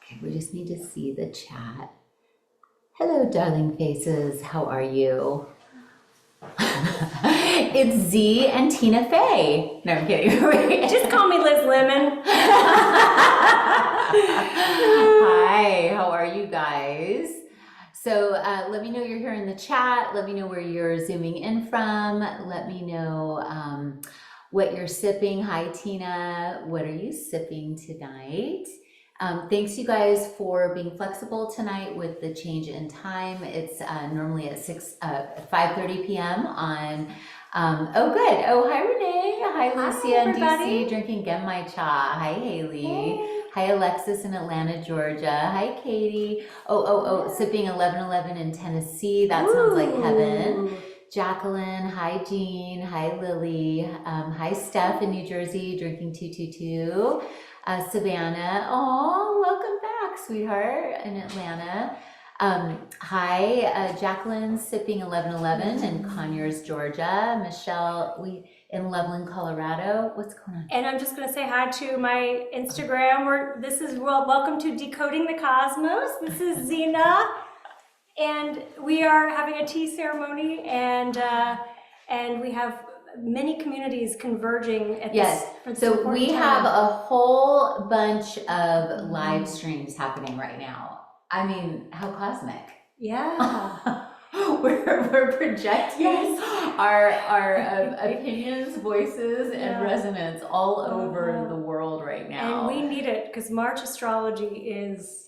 Okay, we just need to see the chat. Hello, darling faces. How are you? It's Z and Tina Fey. No, I'm kidding. Just call me Liz Lemon. Hi, how are you guys? So let me know you're here in the chat. Let me know where you're zooming in from. Let me know what you're sipping. Hi, Tina. What are you sipping tonight? Thanks you guys for being flexible tonight with the change in time. It's normally at 5:30 p.m. on, oh good, oh hi Renee, hi Lucia in DC drinking Genmai cha, hi Haley, hey. Hi Alexis in Atlanta, Georgia, hi Katie, sipping 1111 in Tennessee, that sounds like heaven. Jacqueline, hi Jean, hi Lily, hi Steph in New Jersey drinking 222. Savannah, oh, welcome back, sweetheart, in Atlanta. Hi, Jacqueline, sipping 1111 in Conyers, Georgia. Michelle, we in Loveland, Colorado. What's going on? And I'm just going to say hi to my Instagram. Welcome to Decoding the Cosmos. This is Zhena, and we are having a tea ceremony, and we have many communities converging at yes. this. So we have a whole bunch of live streams happening right now. I mean, how cosmic. Yeah. we're projecting our opinions, voices, and resonance all over the world right now. And we need it because March astrology is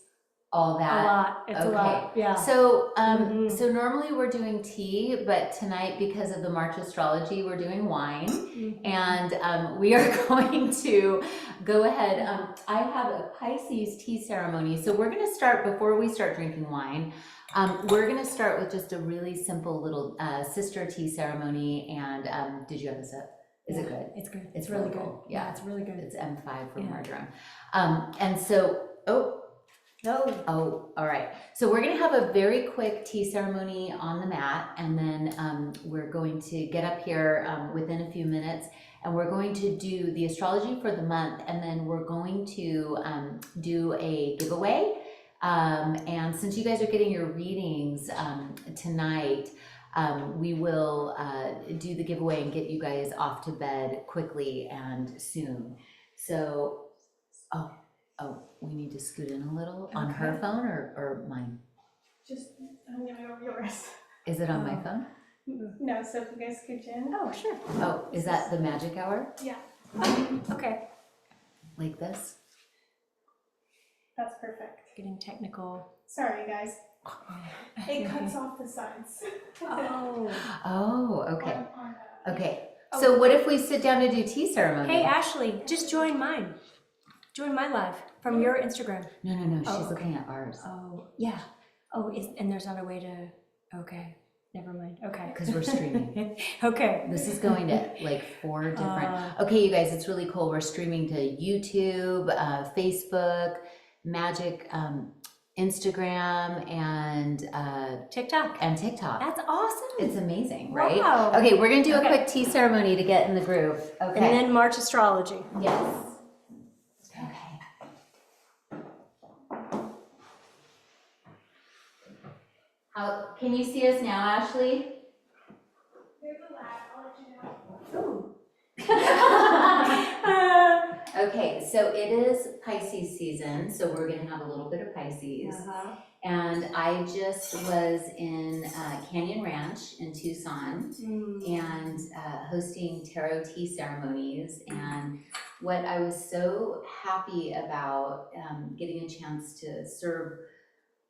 all that. A lot. It's a lot. Yeah. So so normally we're doing tea, but tonight because of the March astrology, we're doing wine. And we are going to go ahead. I have a Pisces tea ceremony. So we're going to start, before we start drinking wine, we're going to start with just a really simple little sister tea ceremony. And did you have a sip? Is it good? It's good. It's really good. Cool. Yeah, it's really good. It's M5 for marjoram. And so, all right. So we're going to have a very quick tea ceremony on the mat, and then we're going to get up here within a few minutes, and we're going to do the astrology for the month, and then we're going to do a giveaway. And since you guys are getting your readings tonight, we will do the giveaway and get you guys off to bed quickly and soon. So, we need to scoot in a little on her phone or mine? Just, I'm gonna go yours. Is it on my phone? No, so if you guys scoot in. Oh, sure. Oh, is that the magic hour? Yeah. Okay. Like this? That's perfect. Getting technical. Sorry, guys. It cuts off the sides. Okay. Okay. So what if we sit down to do tea ceremony? Hey, Ashley, just join mine. Join my live from your Instagram. No, she's looking at ours. Oh, yeah. Oh, and there's not a way to, okay, never mind. Okay. Because we're streaming. Okay. This is going to like 4 different, okay, you guys, it's really cool. We're streaming to YouTube, Facebook, Magic, Instagram, and TikTok. That's awesome. It's amazing, right? Wow. Okay, we're going to do a quick tea ceremony to get in the groove. Okay. And then March astrology. Yes. Can you see us now, Ashley? There's a lag, I'll let you know. Okay, so it is Pisces season, so we're gonna have a little bit of Pisces. And I just was in Canyon Ranch in Tucson and hosting tarot tea ceremonies. And what I was so happy about getting a chance to serve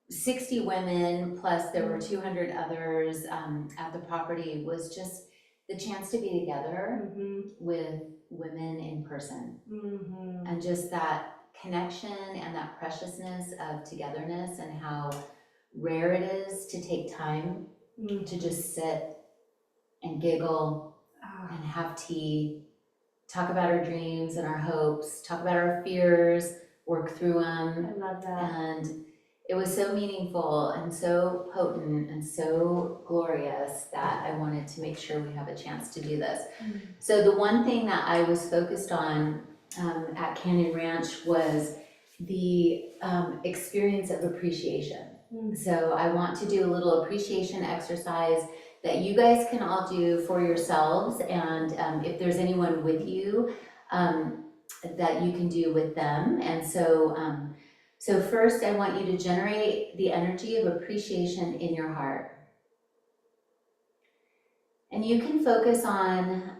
60 women, plus there were 200 others at the property, was just the chance to be together with women in person. And just that connection and that preciousness of togetherness, and how rare it is to take time to just sit and giggle and have tea, talk about our dreams and our hopes, talk about our fears, work through them. I love that. And it was so meaningful and so potent and so glorious that I wanted to make sure we have a chance to do this. So the one thing that I was focused on at Canyon Ranch was the experience of appreciation. So I want to do a little appreciation exercise that you guys can all do for yourselves, and if there's anyone with you, that you can do with them. And so, so first I want you to generate the energy of appreciation in your heart. And you can focus on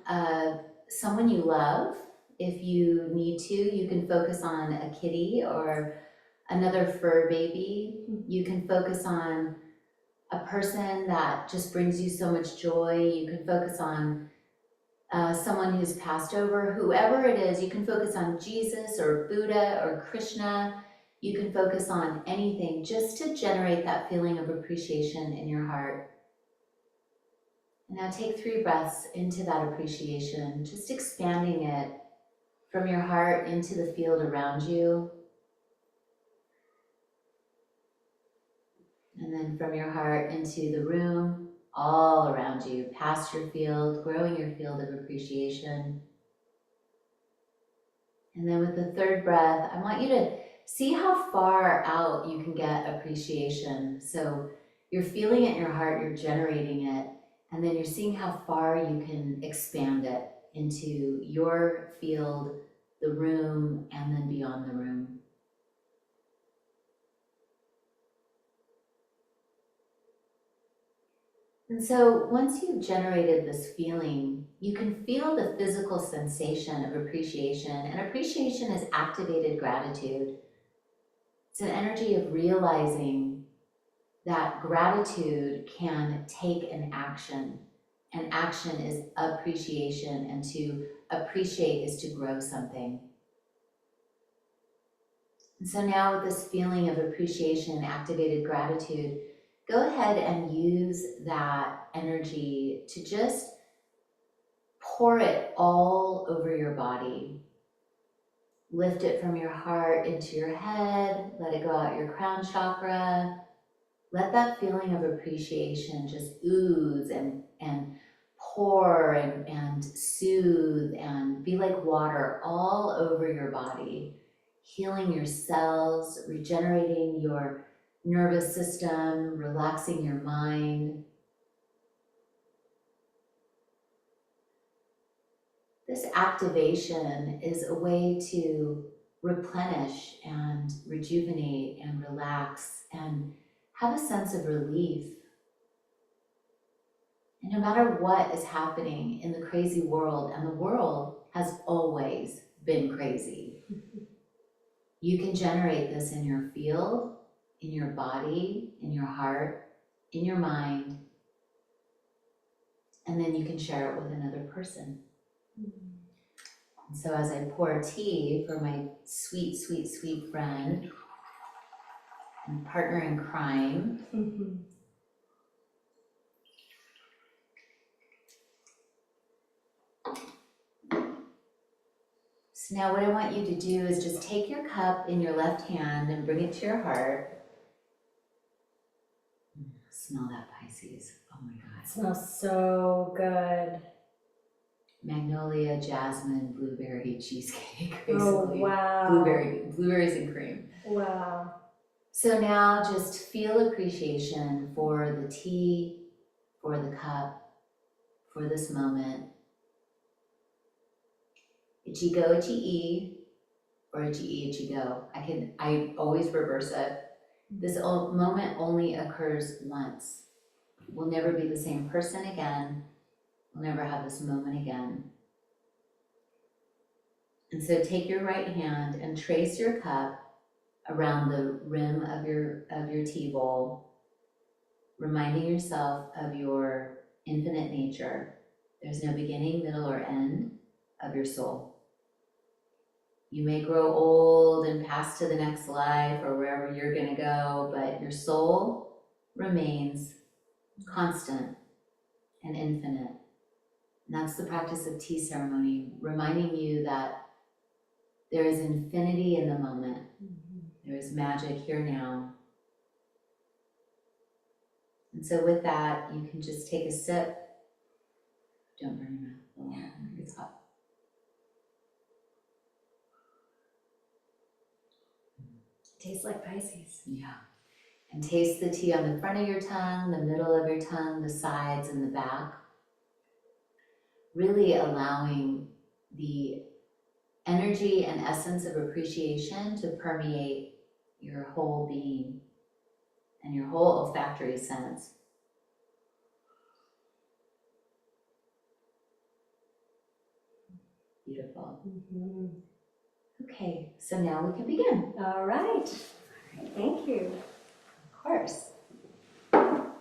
someone you love. If you need to, you can focus on a kitty or another fur baby. You can focus on a person that just brings you so much joy. You can focus on someone who's passed over, whoever it is. You can focus on Jesus or Buddha or Krishna. You can focus on anything just to generate that feeling of appreciation in your heart. And now take 3 breaths into that appreciation, just expanding it from your heart into the field around you. And then from your heart into the room, all around you, past your field, growing your field of appreciation. And then with the 3rd breath, I want you to see how far out you can get appreciation. So you're feeling it in your heart, you're generating it, and then you're seeing how far you can expand it into your field, the room, and then beyond the room. And so once you've generated this feeling, you can feel the physical sensation of appreciation, and appreciation is activated gratitude. It's an energy of realizing that gratitude can take an action, and action is appreciation, and to appreciate is to grow something. And so now with this feeling of appreciation, activated gratitude, go ahead and use that energy to just pour it all over your body. Lift it from your heart into your head, let it go out your crown chakra. Let that feeling of appreciation just ooze and pour and soothe and be like water all over your body, healing your cells, regenerating your nervous system, relaxing your mind. This activation is a way to replenish and rejuvenate and relax and have a sense of relief. And no matter what is happening in the crazy world, and the world has always been crazy, you can generate this in your field, in your body, in your heart, in your mind, and then you can share it with another person. And so as I pour tea for my sweet, sweet, sweet friend and partner in crime, so now what I want you to do is just take your cup in your left hand and bring it to your heart. Smell that, Pisces. Oh my God. It smells so good. Magnolia, jasmine, blueberry cheesecake, basically. Oh, wow. Blueberries and cream. Wow. So now just feel appreciation for the tea, for the cup, for this moment. Ichigo, ichi-e, or ichi-e, ichi-go. I always reverse it. This moment only occurs once. We'll never be the same person again. We'll never have this moment again. And so take your right hand and trace your cup around the rim of your tea bowl, reminding yourself of your infinite nature. There's no beginning, middle, or end of your soul. You may grow old and pass to the next life or wherever you're going to go, but your soul remains constant and infinite. And that's the practice of tea ceremony, reminding you that there is infinity in the moment. There is magic here now. And so with that, you can just take a sip. Don't burn your mouth. It's hot. Tastes like Pisces. Yeah. And taste the tea on the front of your tongue, the middle of your tongue, the sides and the back. Really allowing the energy and essence of appreciation to permeate your whole being and your whole olfactory sense. Beautiful. Okay, so now we can begin. All right. Thank you. Of course. All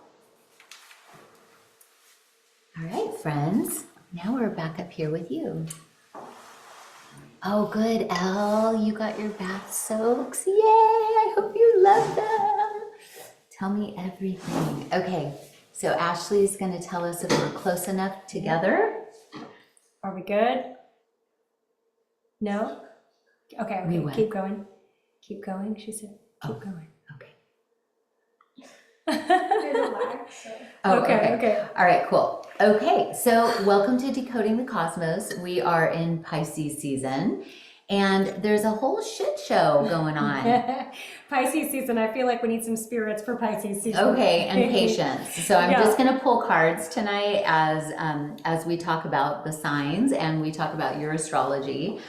right, friends. Now we're back up here with you. Oh, good, Elle. You got your bath soaks. Yay! I hope you love them. Tell me everything. Okay, so Ashley's going to tell us if we're close enough together. Are we good? No? Okay, We okay, went. keep going. Keep going, she said. Keep Oh. going. Okay. There's a lag, so. Oh, okay. All right, cool. Okay, so welcome to Decoding the Cosmos. We are in Pisces season, and there's a whole shit show going on. Pisces season, I feel like we need some spirits for Pisces season. Okay, and patience. So I'm Yeah. just going to pull cards tonight as we talk about the signs and we talk about your astrology.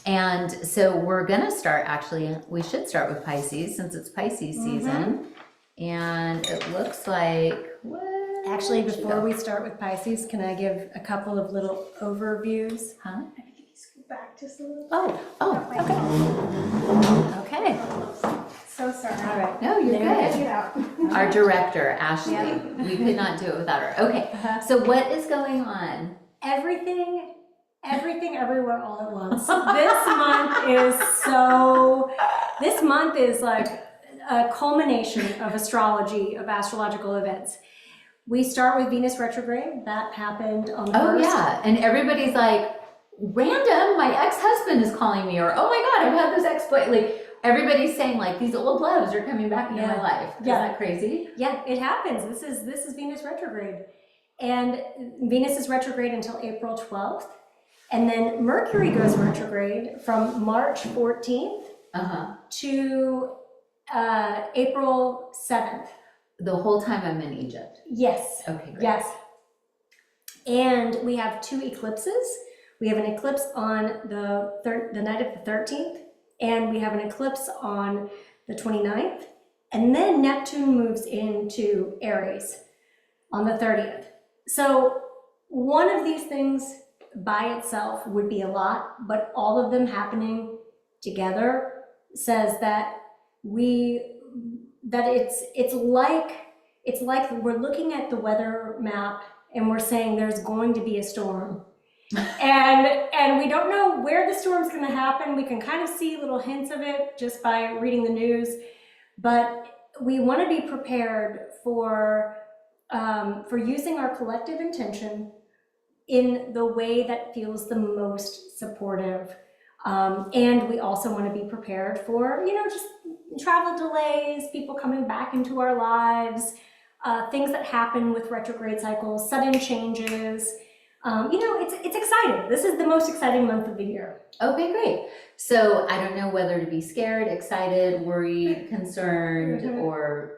And so we're going to start, actually, we should start with Pisces since it's Pisces season. And it looks like, Actually, before we start with Pisces, can I give a couple of little overviews? Huh? I think you scoot back just a little. Okay. So sorry. All right. No, you're There good. Get out. Our director, Ashley. We could not do it without her. Okay, so what is going on? Everything, everywhere, all at once. This month is like a culmination of astrology, of astrological events. We start with Venus Retrograde. That happened on the 1st. Oh yeah, and everybody's like, random, my ex-husband is calling me, or oh my God, I've had this ex-boy. Like everybody's saying like these old loves are coming back into my life. Is that crazy? Yeah, it happens. This is Venus Retrograde. And Venus is retrograde until April 12th. And then Mercury goes retrograde from March 14th to April 7th. The whole time I'm in Egypt. Yes. Okay, great. Yes. And we have 2 eclipses. We have an eclipse on the night of the 13th, and we have an eclipse on the 29th. And then Neptune moves into Aries on the 30th. So one of these things by itself would be a lot, but all of them happening together says that it's like we're looking at the weather map and we're saying there's going to be a storm. and we don't know where the storm's going to happen. We can kind of see little hints of it just by reading the news, but we want to be prepared for using our collective intention in the way that feels the most supportive. And we also want to be prepared for, just travel delays, people coming back into our lives, things that happen with retrograde cycles, sudden changes. It's exciting. This is the most exciting month of the year. Okay, great. So I don't know whether to be scared, excited, worried, concerned, or...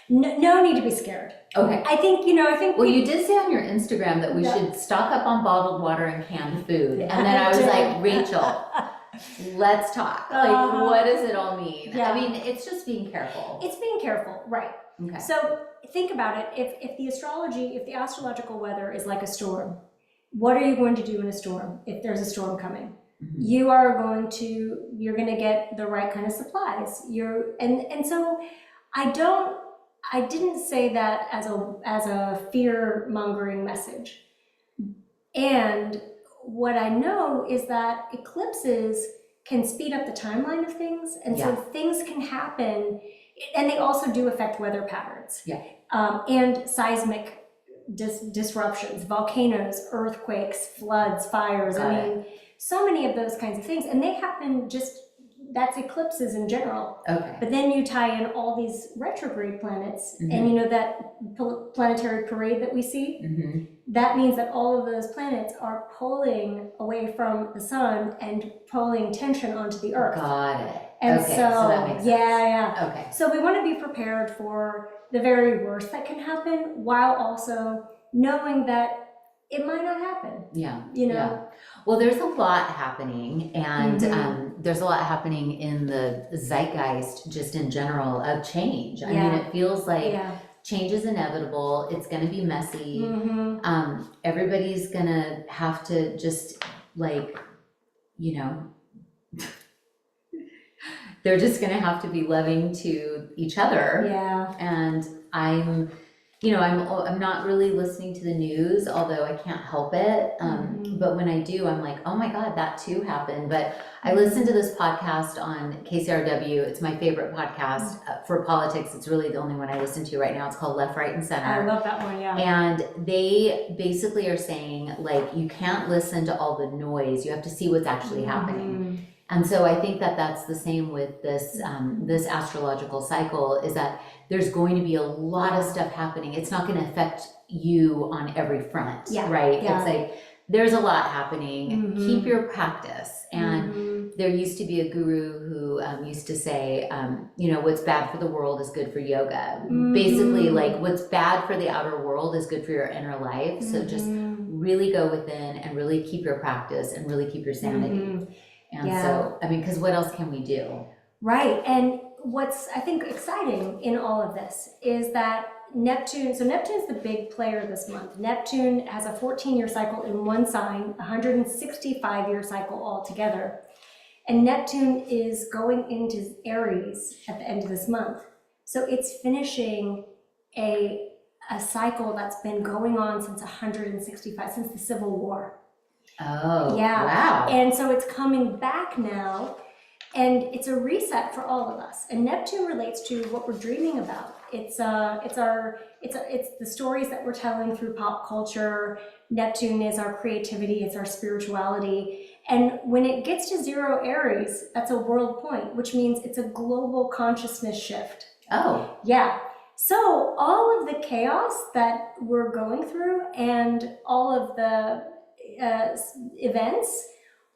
No need to be scared. Okay. I think. Well, you did say on your Instagram that we should stock up on bottled water and canned food. And then I was like, Rachel, let's talk. Like, what does it all mean? Yeah. I mean, it's just being careful. It's being careful, right. Okay. So think about it. If the astrological weather is like a storm, what are you going to do in a storm if there's a storm coming? Mm-hmm. You're going to get the right kind of supplies. And so I didn't say that as a fear-mongering message. And what I know is that eclipses can speed up the timeline of things, and so things can happen, and they also do affect weather patterns. Yeah. And seismic disruptions, volcanoes, earthquakes, floods, fires. So many of those kinds of things, and they happen that's eclipses in general. Okay. But then you tie in all these retrograde planets, and that planetary parade that we see, that means that all of those planets are pulling away from the sun and pulling tension onto the earth. Got it. And Okay, so that makes sense. yeah. Okay. So we want to be prepared for the very worst that can happen, while also knowing that it might not happen. Yeah. You know? Yeah. Well, there's a lot happening, and Mhm. there's a lot happening in the zeitgeist, just in general, of change. I mean, it feels like Yeah. change is inevitable. It's going to be messy. Mm-hmm. Everybody's going to have to just, like, you know, they're just going to have to be loving to each other. Yeah. And I'm not really listening to the news, although I can't help it. But when I do, I'm like, oh my God, that too happened. But I listen to this podcast on KCRW. It's my favorite podcast for politics. It's really the only one I listen to right now. It's called Left, Right, and Center. I love that one, yeah. And they basically are saying, like, you can't listen to all the noise. You have to see what's actually happening. And so I think that that's the same with this this astrological cycle, is that there's going to be a lot of stuff happening. It's not going to affect you on every front, right? Yeah. It's like there's a lot happening. Keep your practice. And there used to be a guru who used to say, what's bad for the world is good for yoga. Basically, like, what's bad for the outer world is good for your inner life. So just really go within and really keep your practice and really keep your sanity. And so, I mean, because what else can we do? Right. And what's, I think, exciting in all of this is that Neptune's the big player this month. Neptune has a 14-year cycle in one sign, 165-year cycle altogether. And Neptune is going into Aries at the end of this month. So it's finishing a cycle that's been going on since 165, since the Civil War. Oh, yeah. Wow. And so it's coming back now, and it's a reset for all of us. And Neptune relates to what we're dreaming about. It's the stories that we're telling through pop culture. Neptune is our creativity, it's our spirituality. And when it gets to 0 Aries, that's a world point, which means it's a global consciousness shift. Oh. Yeah. So all of the chaos that we're going through and all of the events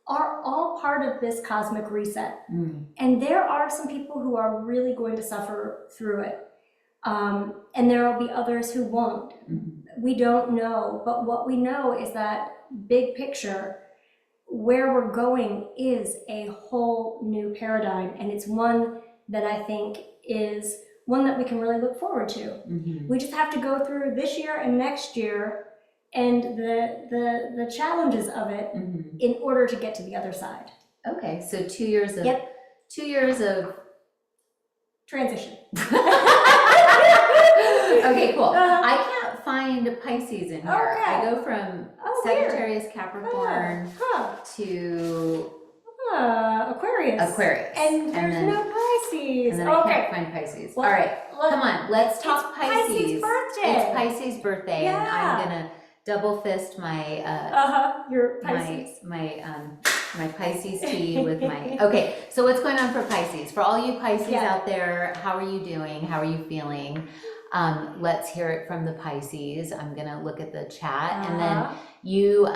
are all part of this cosmic reset. And there are some people who are really going to suffer through it. And there will be others who won't. We don't know, but what we know is that big picture, where we're going is a whole new paradigm, and it's one that I think is one that we can really look forward to. We just have to go through this year and next year and the challenges of it in order to get to the other side. Okay, so 2 years of 2 years of transition. Okay, cool. I can't find Pisces in here. Okay. I go from Sagittarius, Capricorn to Aquarius. And there's no Pisces. And then I can't find Pisces. Well, all right, come on, let's talk Pisces. Pisces' birthday. It's Pisces' birthday, and I'm gonna double fist my your Pisces. my Pisces tea with my okay. So what's going on for Pisces? For all you Pisces out there, how are you doing? How are you feeling? Let's hear it from the Pisces. I'm gonna look at the chat, and then you.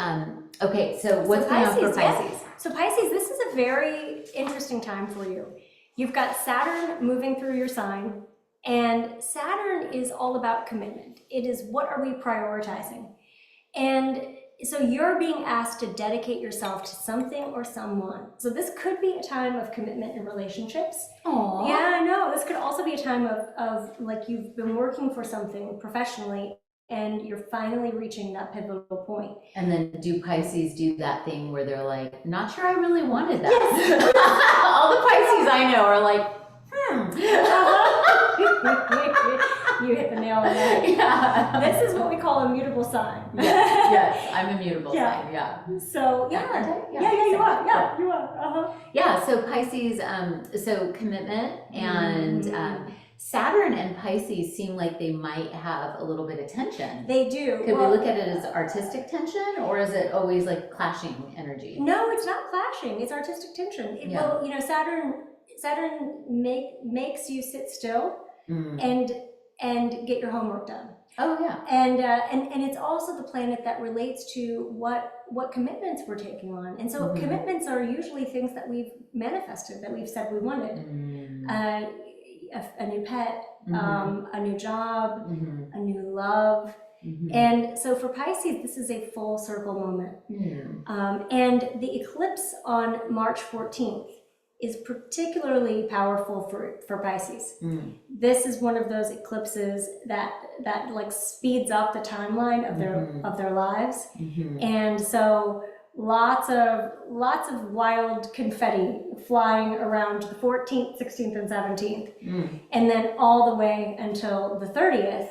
Okay, so what's going on for Pisces? So Pisces, this is a very interesting time for you. You've got Saturn moving through your sign, and Saturn is all about commitment. It is, what are we prioritizing? And so you're being asked to dedicate yourself to something or someone. So this could be a time of commitment in relationships. Aww. Yeah, I know. This could also be a time of like you've been working for something professionally and you're finally reaching that pivotal point. And then do Pisces do that thing where they're like, not sure I really wanted that? Yes. All the Pisces I know are like, You hit the nail on the head. Yeah. This is what we call a mutable sign. Yes, I'm a mutable Yeah. sign, yeah. So you are. Yeah, you are. Yeah, so Pisces, so commitment and Saturn and Pisces seem like they might have a little bit of tension. They do. Could we look at it as artistic tension, or is it always like clashing energy? No, it's not clashing. It's artistic tension. Yeah. Well, Saturn makes you sit still and and get your homework done. Oh yeah. And it's also the planet that relates to what commitments we're taking on. And so commitments are usually things that we've manifested, that we've said we wanted. A new pet, a new job, a new love. And so for Pisces, this is a full circle moment. And the eclipse on March 14th is particularly powerful for Pisces. This is one of those eclipses that like speeds up the timeline of their lives. And so lots of wild confetti flying around the 14th, 16th, and 17th. And then all the way until the 30th.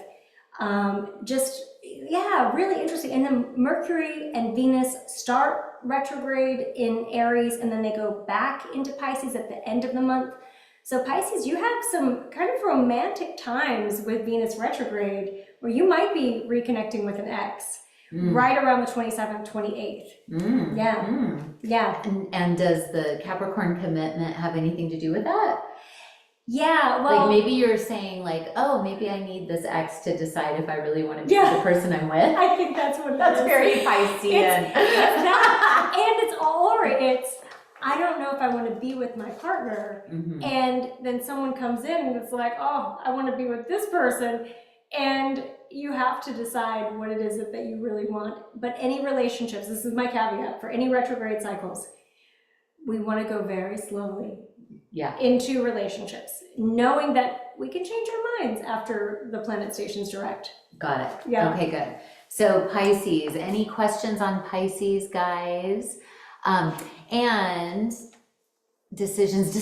Really interesting. And then Mercury and Venus start retrograde in Aries, and then they go back into Pisces at the end of the month. So Pisces, you have some kind of romantic times with Venus retrograde where you might be reconnecting with an ex right around the 27th, 28th. Yeah. And does the Capricorn commitment have anything to do with that? Yeah, well, like maybe you're saying like, oh, maybe I need this ex to decide if I really want to be the person I'm with. I think that's what it that's is. Very Piscean. It's that, and it's all, or it's, I don't know if I want to be with my partner, and then someone comes in and it's like, oh, I want to be with this person, and you have to decide what it is that you really want. But any relationships, this is my caveat, for any retrograde cycles, we want to go very slowly. Into relationships, knowing that we can change our minds after the planet stations direct. Got it. Yeah. Okay, good. So Pisces, any questions on Pisces, guys? And decisions.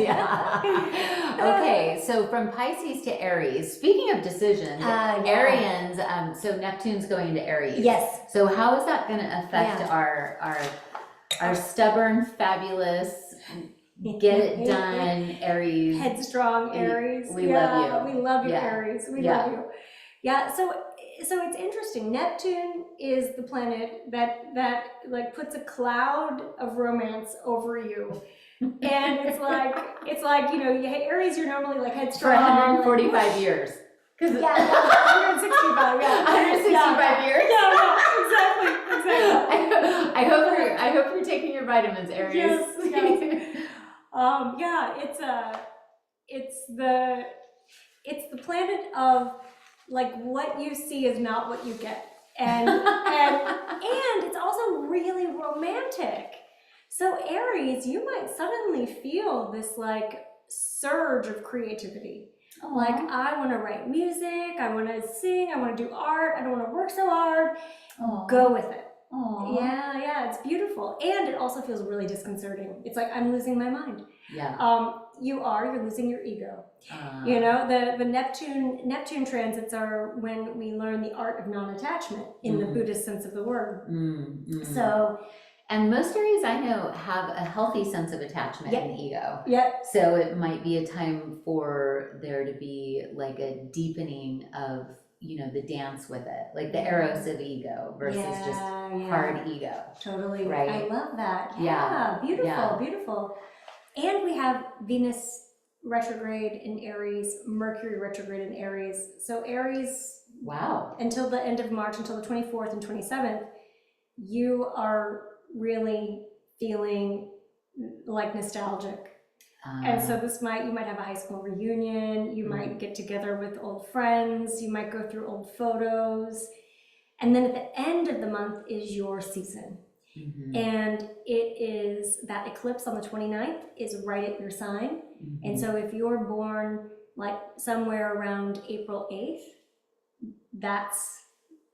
Yeah. Okay, so from Pisces to Aries, speaking of decisions, Arians, so Neptune's going into Aries. Yes. So how is that going to affect our stubborn, fabulous, get it done, Aries. Headstrong Aries. We love you. We love you, Aries. We love you. Yeah, so it's interesting. Neptune is the planet that like puts a cloud of romance over you. And it's like, you know, Aries, you're normally like headstrong. For 145 years. 165, 165 years. Exactly. I hope you're taking your vitamins, Aries. Yes. It's the planet of like what you see is not what you get, and it's also really romantic. So Aries, you might suddenly feel this like surge of creativity. Like, I want to write music, I want to sing, I want to do art, I don't want to work so hard. Go with it. Yeah, it's beautiful. And it also feels really disconcerting. It's like, I'm losing my mind. You're losing your ego. You know, the Neptune transits are when we learn the art of non-attachment in the Buddhist sense of the word. So, and most Aries I know have a healthy sense of attachment and ego. So it might be a time for there to be like a deepening of, you know, the dance with it, like the eros of ego versus just hard ego. Totally. Right. I love that. Yeah. Beautiful. And we have Venus retrograde in Aries, Mercury retrograde in Aries. So Aries, until the end of March, until the 24th and 27th, you are really feeling like nostalgic. And so you might have a high school reunion, you might get together with old friends, you might go through old photos. And then at the end of the month is your season. And it is that eclipse on the 29th is right at your sign. And so if you're born like somewhere around April 8th,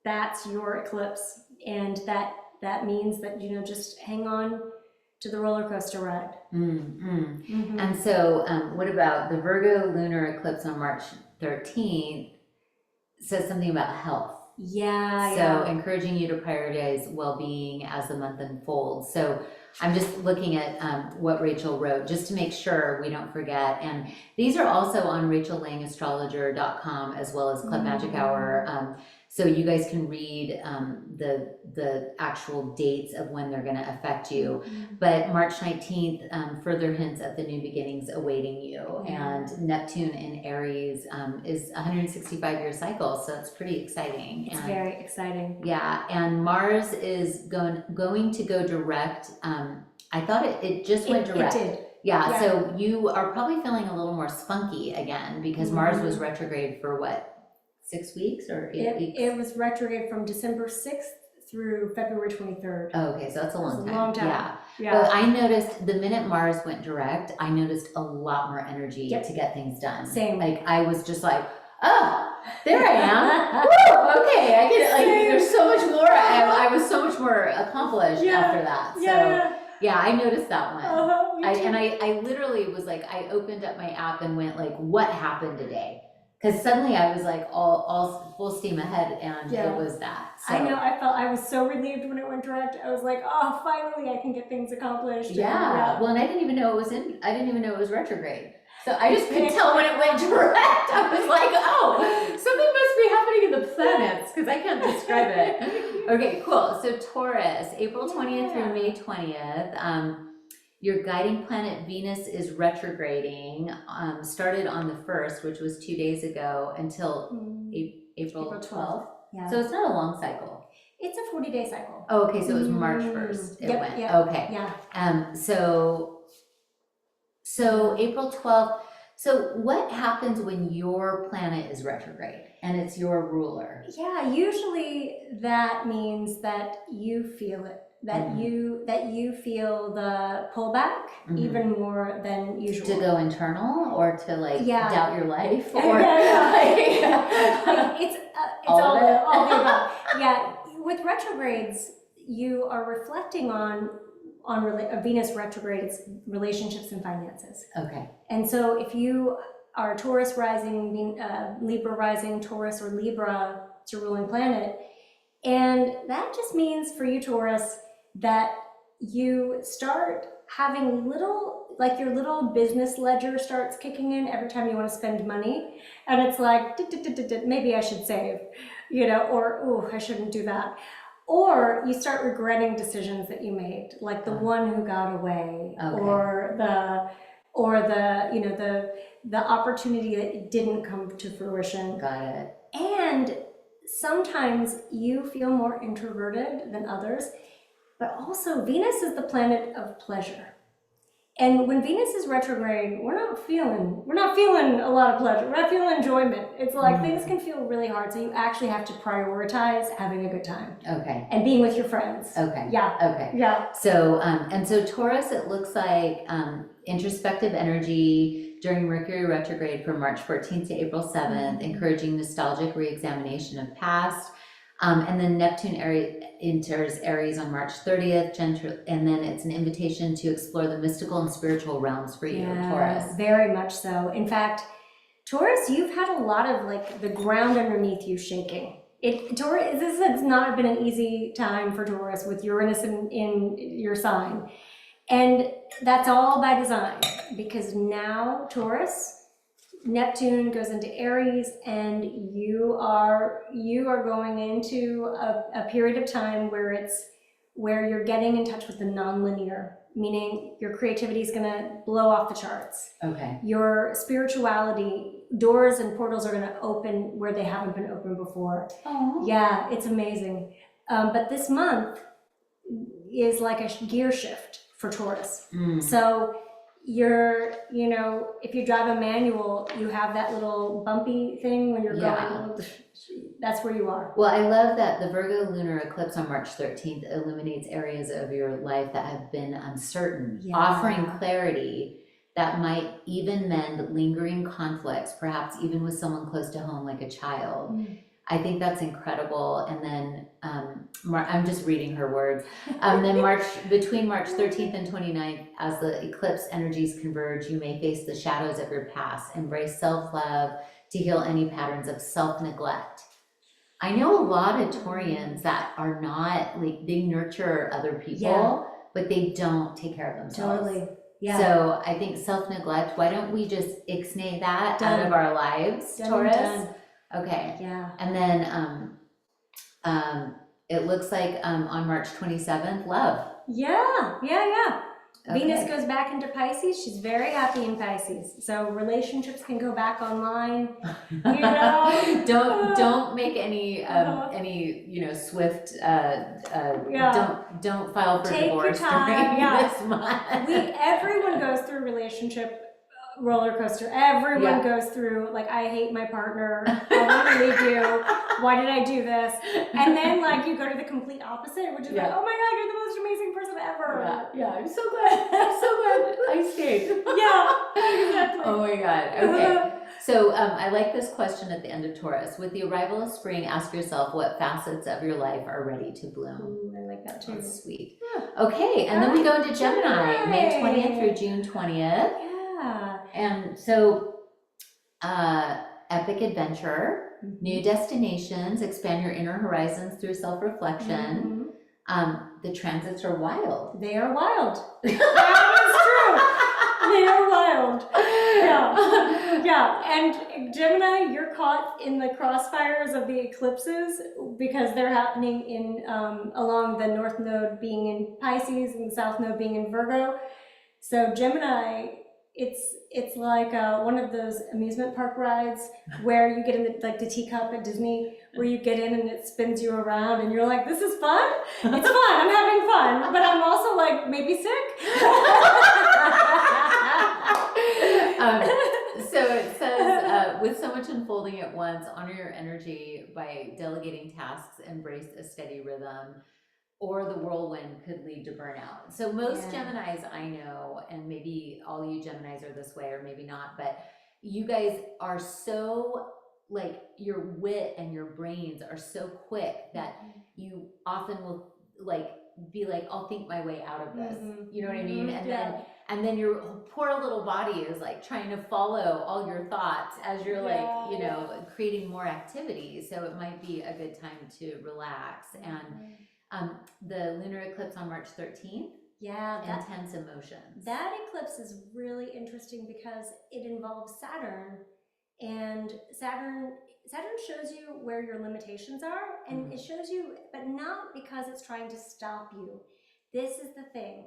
that's your eclipse. And that means that, you know, just hang on to the roller coaster ride. And so what about the Virgo Lunar Eclipse on March 13th says something about health. So encouraging you to prioritize well-being as the month unfolds. So I'm just looking at what Rachel wrote just to make sure we don't forget. And these are also on RachelLangAstrologer.com as well as Club Magic Hour. So you guys can read the actual dates of when they're going to affect you. But March 19th, further hints of the new beginnings awaiting you. And Neptune in Aries is a 165-year cycle, so it's pretty exciting. It's very exciting. Yeah, and Mars is going to go direct. I thought it just went direct. It did. Yeah, so you are probably feeling a little more spunky again because Mars was retrograde for what? 6 weeks or 8 weeks? It was retrograde from December 6th through February 23rd. Oh, okay, so that's a long time. A long time. Yeah. But I noticed the minute Mars went direct, I noticed a lot more energy to get things done. Same. Like I was just like, oh, there I am. Woo, okay, I get it. Like there's so much more. I was so much more accomplished after that. So yeah, I noticed that one. I literally was like, I opened up my app and went like, what happened today? Because suddenly I was like all full steam ahead, and it was that. So. I know. I was so relieved when it went direct. I was like, oh, finally I can get things accomplished. Yeah. Well, and I didn't even know it was retrograde. So I just could tell when it went direct. I was like, oh, something must be happening in the planets because I can't describe it. Okay, cool. So Taurus, April 20th through May 20th. Your guiding planet Venus is retrograding, started on the 1st, which was 2 days ago, until April 12th. Yeah. So it's not a long cycle. It's a 40-day cycle. Oh, okay, so it was March 1st it went. Okay. Yeah. So April 12th. So what happens when your planet is retrograde and it's your ruler? Yeah, usually that means that you feel it. That you feel the pullback even more than usual. To go internal or to doubt your life? Or it's all the above. Yeah, with retrogrades, you are reflecting on a Venus retrograde, it's relationships and finances. Okay. And so if you are Taurus rising, Libra rising, Taurus or Libra, it's your ruling planet. And that just means for you, Taurus, that you start having your little business ledger starts kicking in every time you want to spend money. And it's like, maybe I should save, or, oh, I shouldn't do that. Or you start regretting decisions that you made, like the one who got away, or the opportunity that didn't come to fruition. Got it. And sometimes you feel more introverted than others. But also Venus is the planet of pleasure. And when Venus is retrograde, we're not feeling a lot of pleasure. We're not feeling enjoyment. It's like things can feel really hard. So you actually have to prioritize having a good time. Okay. And being with your friends. Okay. Yeah. Okay. Yeah. So, so Taurus, it looks like introspective energy during Mercury retrograde from March 14th to April 7th, encouraging nostalgic reexamination of past. And then Neptune enters Aries on March 30th, and then it's an invitation to explore the mystical and spiritual realms for you, Taurus. Very much so. In fact, Taurus, you've had a lot of the ground underneath you shaking. Taurus, this has not been an easy time for Taurus with Uranus in your sign. And that's all by design, because now Taurus, Neptune goes into Aries, and you are going into a period of time where you're getting in touch with the nonlinear, meaning your creativity is going to blow off the charts. Okay. Your spirituality, doors and portals are going to open where they haven't been opened before. Oh. Yeah, it's amazing. But this month is like a gear shift for Taurus. So if you drive a manual, you have that little bumpy thing when you're going, that's where you are. Well, I love that the Virgo Lunar Eclipse on March 13th illuminates areas of your life that have been uncertain, offering clarity that might even mend lingering conflicts, perhaps even with someone close to home like a child. I think that's incredible. And then I'm just reading her words. Then between March 13th and 29th, as the eclipse energies converge, you may face the shadows of your past. Embrace self-love to heal any patterns of self-neglect. I know a lot of Taurians that are not, they nurture other people, but they don't take care of themselves. Totally. Yeah. So I think self-neglect, why don't we just ixnay that out of our lives, Taurus? Done. Okay. Yeah. And then It looks like on March 27th, love. Yeah. Venus Okay. goes back into Pisces. She's very happy in Pisces. So relationships can go back online. You know? Don't make any swift don't file for Take your divorce time, during this month. Everyone goes through relationship roller coaster. Everyone goes through, like, I hate my partner. I want to leave you. Why did I do this? And then, like, you go to the complete opposite, which is like, oh my God, you're the most amazing person ever. Yeah, I'm so glad. I'm so glad I stayed. Yeah, exactly. Oh my God. Okay. So I like this question at the end of Taurus. With the arrival of spring, ask yourself what facets of your life are ready to bloom. Ooh, I like that too. That's sweet. Okay, and then we go into Gemini, May 20th through June 20th. Yeah. And so, epic adventure, new destinations, expand your inner horizons through self-reflection. The transits are wild. They are wild. That is true. They are wild. Yeah. And Gemini, you're caught in the crossfires of the eclipses because they're happening in along the north node being in Pisces and the south node being in Virgo. So Gemini, it's like one of those amusement park rides where you get in the teacup at Disney, where you get in and it spins you around and you're like, this is fun. It's fun. I'm having fun, but I'm also like maybe sick. So it says, with so much unfolding at once, honor your energy by delegating tasks, embrace a steady rhythm, or the whirlwind could lead to burnout. So most Geminis I know, and maybe all you Geminis are this way or maybe not, but you guys are so, like, your wit and your brains are so quick that you often will be like, I'll think my way out of this. You know what I mean? And then your poor little body is like trying to follow all your thoughts as you're creating more activity. So it might be a good time to relax. And the lunar eclipse on March 13th. Intense emotions. That eclipse is really interesting because it involves Saturn, and Saturn shows you where your limitations are, and it shows you, but not because it's trying to stop you. This is the thing.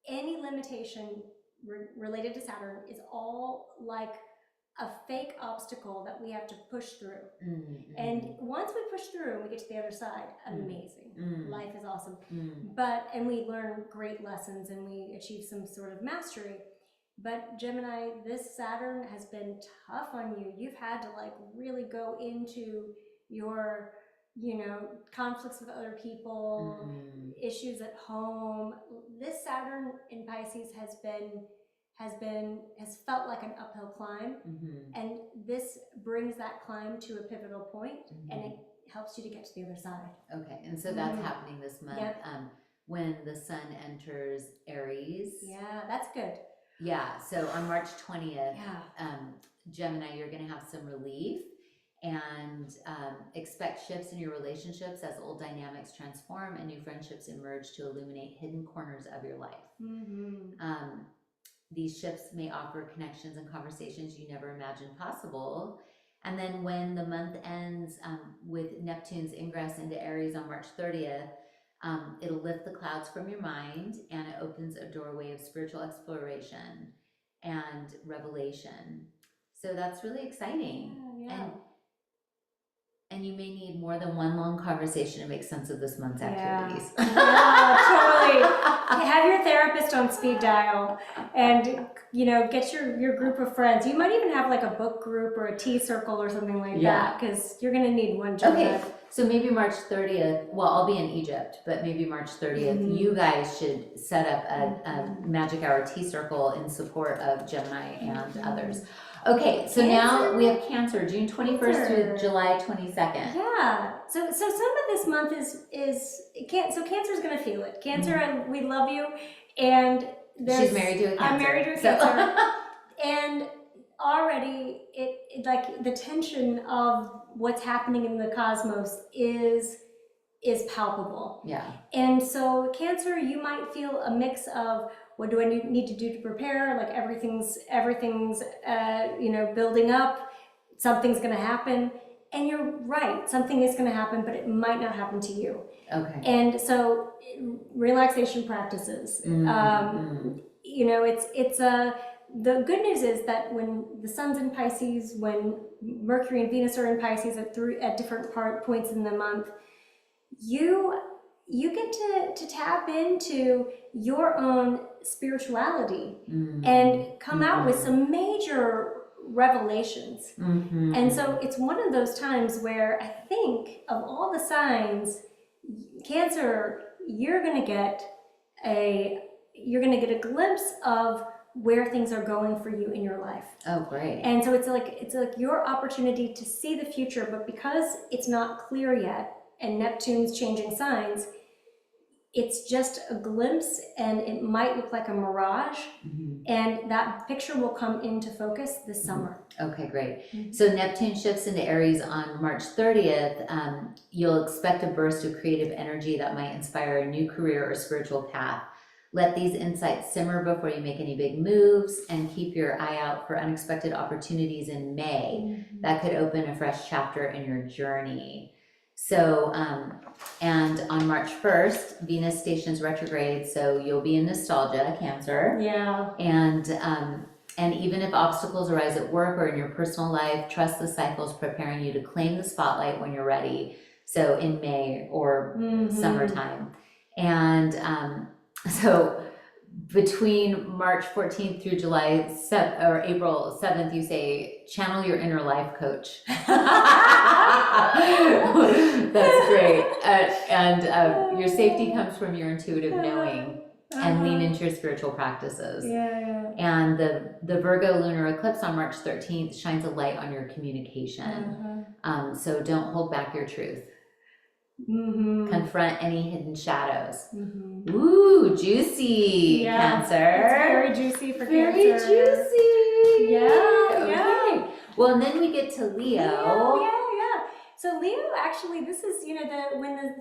Any limitation related to Saturn is all like a fake obstacle that we have to push through. And once we push through and we get to the other side, amazing. Life is awesome. And we learn great lessons and we achieve some sort of mastery. But Gemini, this Saturn has been tough on you. You've had to like really go into your, conflicts with other people, issues at home. This Saturn in Pisces has felt like an uphill climb, and this brings that climb to a pivotal point, and it helps you to get to the other side. Okay, and so that's happening this month. When the sun enters Aries. Yeah, that's good. Yeah, so on March 20th, Gemini, you're going to have some relief, and expect shifts in your relationships as old dynamics transform and new friendships emerge to illuminate hidden corners of your life. These shifts may offer connections and conversations you never imagined possible. And then when the month ends with Neptune's ingress into Aries on March 30th, it'll lift the clouds from your mind, and it opens a doorway of spiritual exploration and revelation. So that's really exciting. And you may need more than one long conversation to make sense of this month's activities. Totally. Have your therapist on speed dial, and get your group of friends. You might even have like a book group or a tea circle or something like that, because you're going to need one. Okay, so maybe March 30th. Well, I'll be in Egypt, but maybe March 30th, you guys should set up a Magic Hour tea circle in support of Gemini and others. Okay, so now we have Cancer, June 21st through July 22nd. Yeah, so some of this month so Cancer's gonna feel it. Cancer, and we love you, and she's married to a Cancer. I'm married to a Cancer, and already it like the tension of what's happening in the cosmos is palpable. Yeah, and so Cancer, you might feel a mix of, what do I need to do to prepare? Like everything's building up, something's gonna happen. And you're right, something is going to happen, but it might not happen to you. Okay. And so relaxation practices, you know, the good news is that when the sun's in Pisces, when Mercury and Venus are in Pisces at different points in the month, you get to tap into your own spirituality and come out with some major revelations. And so it's one of those times where I think of all the signs, Cancer, you're going to get a glimpse of where things are going for you in your life. Oh, great. And so it's like your opportunity to see the future, but because it's not clear yet and Neptune's changing signs, it's just a glimpse and it might look like a mirage, and that picture will come into focus this summer. Okay, great. So Neptune shifts into Aries on March 30th. You'll expect a burst of creative energy that might inspire a new career or spiritual path. Let these insights simmer before you make any big moves, and keep your eye out for unexpected opportunities in May that could open a fresh chapter in your journey. So, and on March 1st, Venus stations retrograde, so you'll be in nostalgia, Cancer. Yeah. And even if obstacles arise at work or in your personal life, trust the cycles preparing you to claim the spotlight when you're ready. So in May or summertime. And so between March 14th through April 7th, you say, channel your inner life coach. That's great. And your safety comes from your intuitive knowing, and lean into your spiritual practices. Yeah. And the Virgo Lunar Eclipse on March 13th shines a light on your communication. So don't hold back your truth. Confront any hidden shadows. Ooh, juicy, Cancer. It's very juicy for Very Cancer. juicy. Yeah. Well, and then we get to Leo. Yeah. So Leo, actually, this is,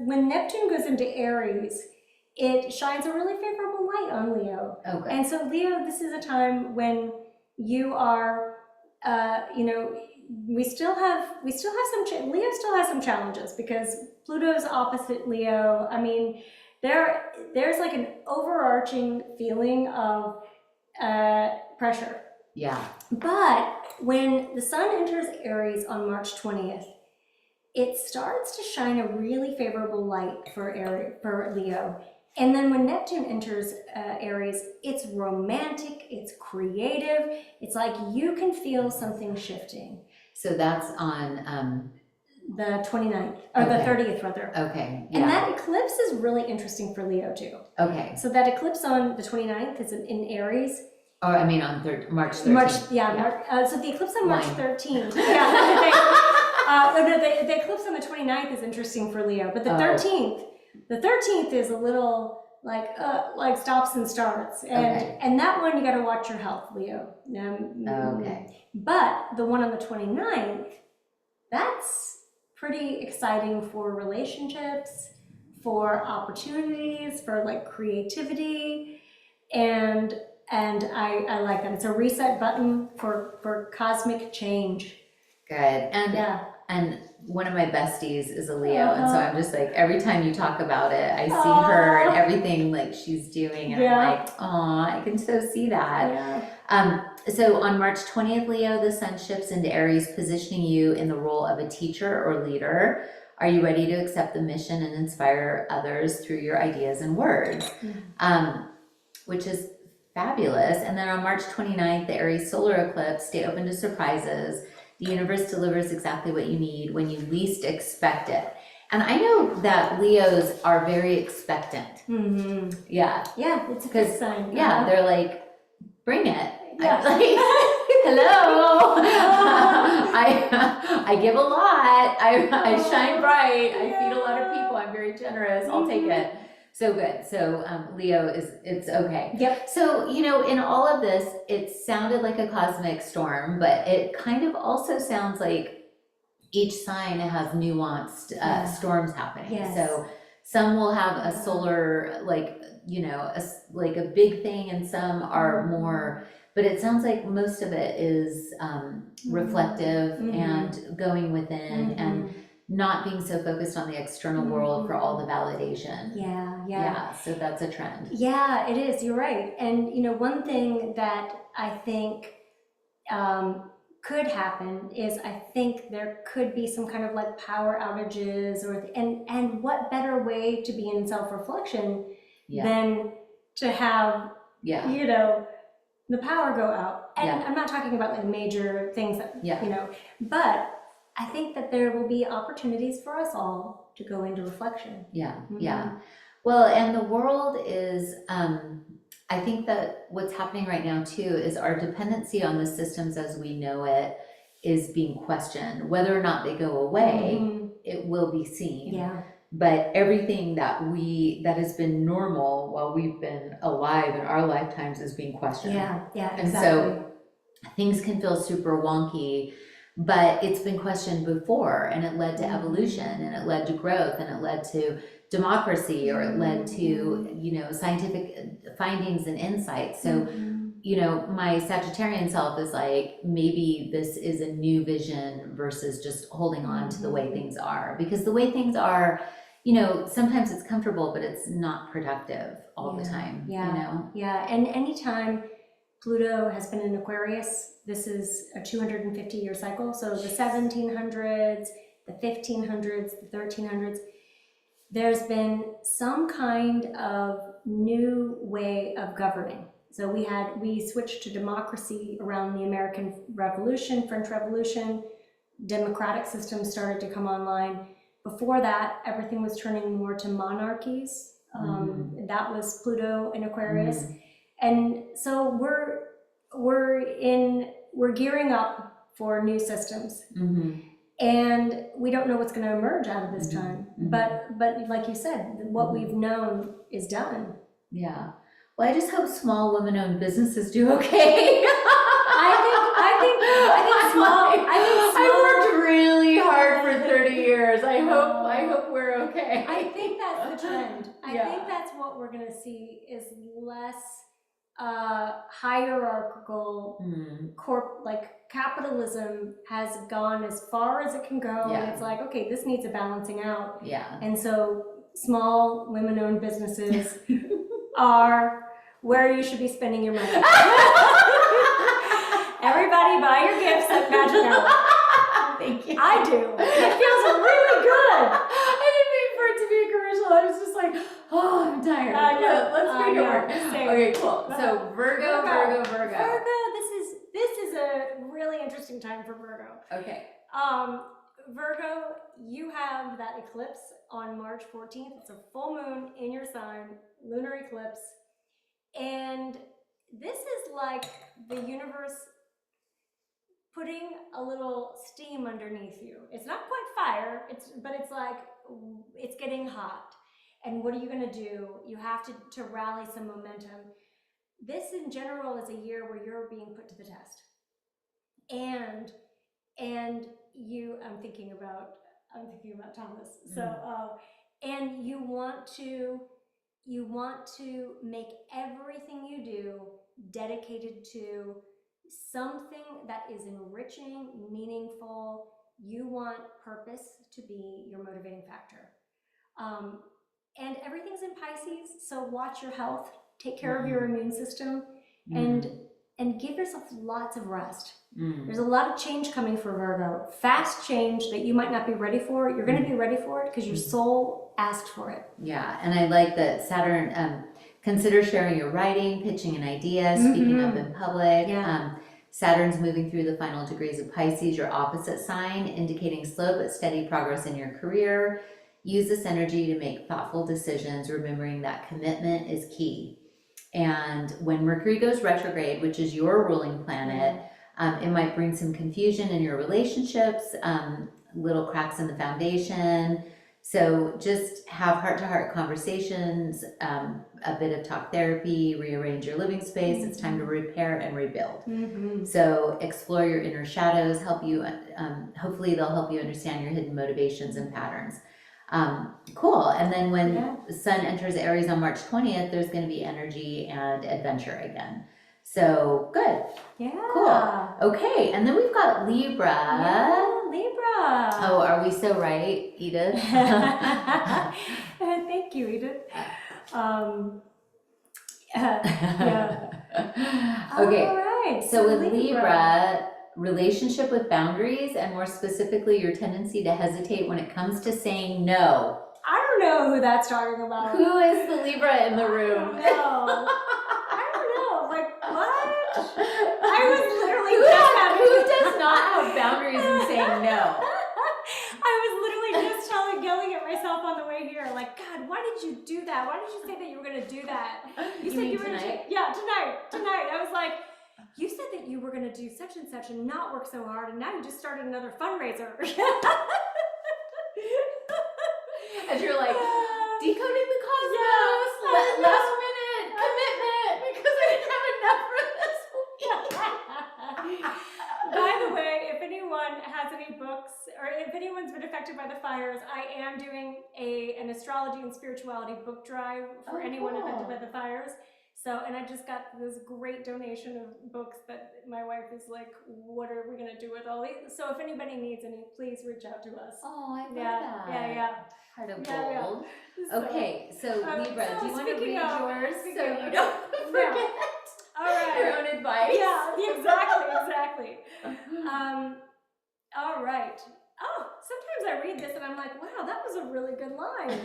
when Neptune goes into Aries, it shines a really favorable light on Leo. Okay. And so Leo, this is a time when you are, Leo still has some challenges because Pluto's opposite Leo. I mean, there's like an overarching feeling of pressure. Yeah. But when the sun enters Aries on March 20th, it starts to shine a really favorable light for Leo. And then when Neptune enters Aries, it's romantic, it's creative. It's like you can feel something shifting. So that's on The 29th, or the 30th rather. Okay. And that eclipse is really interesting for Leo too. Okay. So that eclipse on the 29th is in Aries. Or I mean on March 13th. So the eclipse on March 13th. The eclipse on the 29th is interesting for Leo, but the 13th is a little like stops and starts, and that one you got to watch your health, Leo. Okay. But the one on the 29th, that's pretty exciting for relationships, for opportunities, for like creativity, and I like that. It's a reset button for cosmic change. Good. And one of my besties is a Leo, and so I'm just like, every time you talk about it, I see her and everything like she's doing, and I'm like, aw, I can so see that. So on March 20th, Leo, the sun shifts into Aries, positioning you in the role of a teacher or leader. Are you ready to accept the mission and inspire others through your ideas and words? Which is fabulous. And then on March 29th, the Aries Solar Eclipse, stay open to surprises. The universe delivers exactly what you need when you least expect it. And I know that Leos are very expectant. Yeah. Yeah, it's a good sign. Yeah, they're like, bring it. Yeah. I'm like, hello. I give a lot. I shine bright. I feed a lot of people. I'm very generous. I'll take it. So good. So Leo it's okay. Yep. So, in all of this, it sounded like a cosmic storm, but it kind of also sounds like each sign has nuanced storms happening. Yes. So some will have a solar, like like a big thing, and some are more, but it sounds like most of it is reflective and going within and not being so focused on the external world for all the validation. Yeah, so that's a trend. Yeah, it is. You're right. And one thing that I think could happen is I think there could be some kind of like power outages, and what better way to be in self-reflection than to have the power go out. And I'm not talking about like major things that but I think that there will be opportunities for us all to go into reflection. Well, and the world is, I think that what's happening right now too is our dependency on the systems as we know it is being questioned. Whether or not they go away, it will be seen. But everything that has been normal while we've been alive in our lifetimes is being questioned. Exactly. And so things can feel super wonky, but it's been questioned before, and it led to evolution, and it led to growth, and it led to democracy, or it led to scientific findings and insights. So my Sagittarian self is like, maybe this is a new vision versus just holding on to the way things are, because the way things are, sometimes it's comfortable, but it's not productive all the time. And anytime Pluto has been in Aquarius, this is a 250-year cycle. So the 1700s, the 1500s, the 1300s, there's been some kind of new way of governing. So we switched to democracy around the American Revolution, French Revolution. Democratic systems started to come online. Before that, everything was turning more to monarchies. That was Pluto in Aquarius. And so we're gearing up for new systems. And we don't know what's going to emerge out of this time. But like you said, what we've known is done. Well, I just hope small women-owned businesses do okay. I think small. I worked really hard for 30 years. I hope we're okay. I think that's the trend. I think that's what we're going to see is less hierarchical capitalism has gone as far as it can go, and it's like, okay, this needs a balancing out. And so small women-owned businesses are where you should be spending your money. Everybody buy your gifts at Magic Hour. Thank you. I do. It feels really good. I didn't mean for it to be a commercial. I was just like, oh, I'm tired. Let's make it work. Okay, cool. So Virgo. This is a really interesting time for Virgo. Okay. Virgo, you have that eclipse on March 14th. It's a full moon in your sign, lunar eclipse. And this is like the universe putting a little steam underneath you. It's not quite fire, but it's like, it's getting hot. And what are you gonna do? You have to rally some momentum. This in general is a year where you're being put to the test. And I'm thinking about Thomas. So, and you want to make everything you do dedicated to something that is enriching, meaningful. You want purpose to be your motivating factor. And everything's in Pisces, so watch your health, take care of your immune system, and give yourself lots of rest. There's a lot of change coming for Virgo. Fast change that you might not be ready for. You're going to be ready for it because your soul asked for it. Yeah, and I like that Saturn, consider sharing your writing, pitching an idea, speaking up in public. Saturn's moving through the final degrees of Pisces, your opposite sign, indicating slow but steady progress in your career. Use this energy to make thoughtful decisions, remembering that commitment is key. And when Mercury goes retrograde, which is your ruling planet, it might bring some confusion in your relationships, little cracks in the foundation. So just have heart-to-heart conversations, a bit of talk therapy, rearrange your living space. It's time to repair and rebuild. So explore your inner shadows, hopefully they'll help you understand your hidden motivations and patterns. Cool. And then when Yeah. the sun enters Aries on March 20th, there's going to be energy and adventure again. So good. Yeah. Cool. Okay. And then we've got Libra. Yeah, Libra. Oh, are we so right, Edith? Thank you, Edith. Yeah. Okay. All right. So with Libra, relationship with boundaries, and more specifically, your tendency to hesitate when it comes to saying no. I don't know who that's talking about. Who is the Libra in the room? I don't know. Like, what? I was literally Who does not have boundaries in saying no? I was literally just yelling at myself on the way here, like, God, why did you do that? Why did you say that you were going to do that? You said you were tonight? Yeah, tonight. I was like, you said that you were going to do such and such and not work so hard, and now you just started another fundraiser. As you're like, decoding the cosmos, last minute commitment, because I didn't have enough for this week. By the way, if anyone has any books, or if anyone's been affected by the fires, I am doing an astrology and spirituality book drive for anyone affected by the fires. So, and I just got this great donation of books that my wife is like, what are we going to do with all these? So if anybody needs any, please reach out to us. Oh, I love Yeah, that. yeah. Heart of Yeah, gold. So, Okay, so Libra, so do you want to speaking read of- yours so speaking you of- don't forget all right. your own advice? Yeah, exactly. All right. Oh, sometimes I read this and I'm like, wow, that was a really good line.